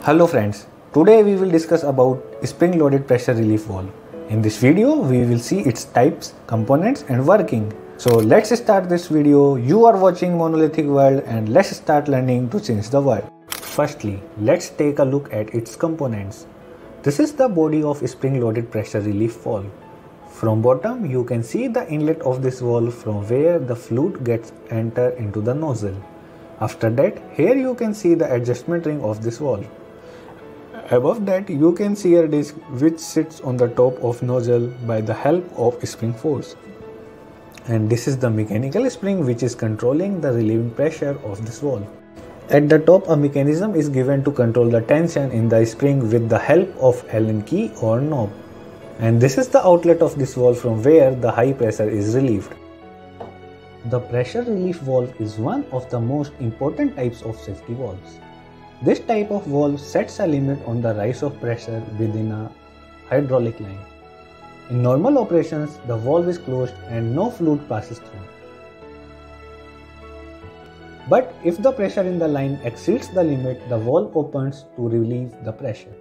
Hello friends, today we will discuss about spring-loaded pressure relief valve. In this video, we will see its types, components and working. So let's start this video. You are watching Monolithic World and let's start learning to change the world. Firstly, let's take a look at its components. This is the body of spring-loaded pressure relief valve. From bottom, you can see the inlet of this valve from where the fluid gets entered into the nozzle. After that, here you can see the adjustment ring of this valve. Above that, you can see a disc which sits on the top of nozzle by the help of spring force. And this is the mechanical spring which is controlling the relieving pressure of this valve. At the top, a mechanism is given to control the tension in the spring with the help of Allen key or knob. And this is the outlet of this valve from where the high pressure is relieved. The pressure relief valve is one of the most important types of safety valves. This type of valve sets a limit on the rise of pressure within a hydraulic line. In normal operations, the valve is closed and no fluid passes through. But if the pressure in the line exceeds the limit, the valve opens to relieve the pressure.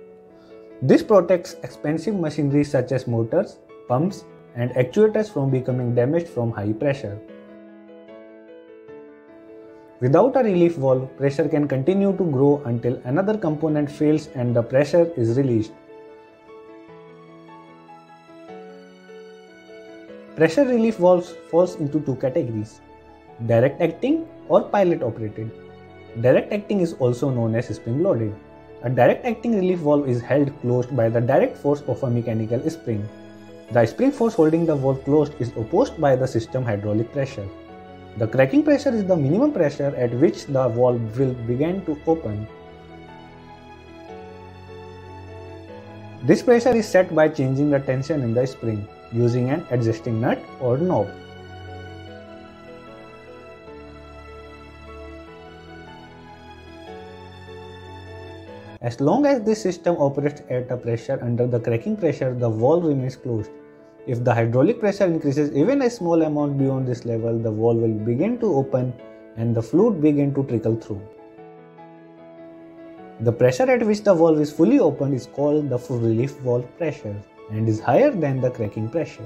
This protects expensive machinery such as motors, pumps, and actuators from becoming damaged from high pressure. Without a relief valve, pressure can continue to grow until another component fails and the pressure is released. Pressure relief valves falls into two categories: direct acting or pilot operated. Direct acting is also known as spring loaded. A direct acting relief valve is held closed by the direct force of a mechanical spring. The spring force holding the valve closed is opposed by the system hydraulic pressure. The cracking pressure is the minimum pressure at which the valve will begin to open. This pressure is set by changing the tension in the spring using an adjusting nut or knob. As long as this system operates at a pressure under the cracking pressure, the valve remains closed. If the hydraulic pressure increases even a small amount beyond this level, the valve will begin to open and the fluid begin to trickle through. The pressure at which the valve is fully opened is called the full relief valve pressure and is higher than the cracking pressure.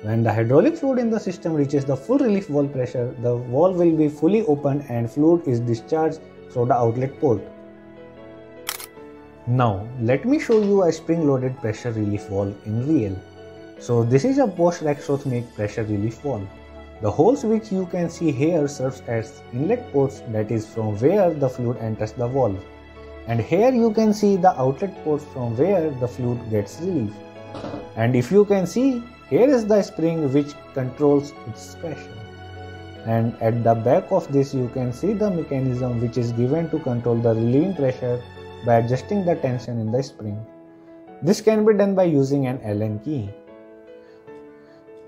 When the hydraulic fluid in the system reaches the full relief valve pressure, the valve will be fully opened and fluid is discharged through the outlet port. Now, let me show you a spring-loaded pressure relief valve in real. So this is a Bosch Rexroth pressure relief valve. The holes which you can see here serves as inlet ports, that is from where the fluid enters the valve. And here you can see the outlet ports from where the fluid gets relieved. And if you can see, here is the spring which controls its pressure. And at the back of this you can see the mechanism which is given to control the relieving pressure by adjusting the tension in the spring. This can be done by using an Allen key.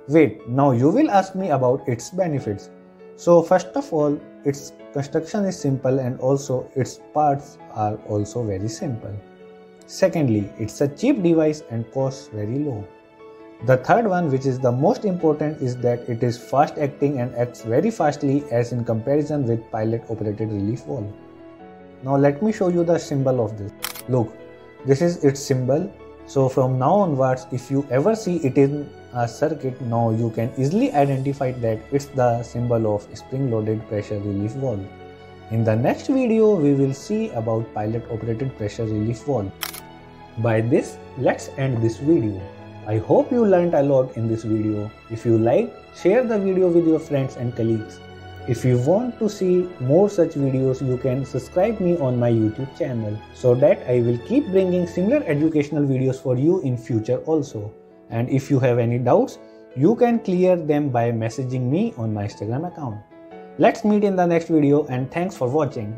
Wait, now you will ask me about its benefits. So first of all, its construction is simple and also its parts are also very simple. Secondly, it's a cheap device and costs very low. The third one, which is the most important, is that it is fast acting and acts very fastly as in comparison with pilot operated relief valve. Now let me show you the symbol of this. Look, this is its symbol. So from now onwards, if you ever see it in a circuit, now you can easily identify that it's the symbol of spring-loaded pressure relief valve. In the next video, we will see about pilot-operated pressure relief valve. By this, let's end this video. I hope you learned a lot in this video. If you liked, share the video with your friends and colleagues. If you want to see more such videos, you can subscribe me on my YouTube channel so that I will keep bringing similar educational videos for you in future also. And if you have any doubts, you can clear them by messaging me on my Instagram account. Let's meet in the next video and thanks for watching.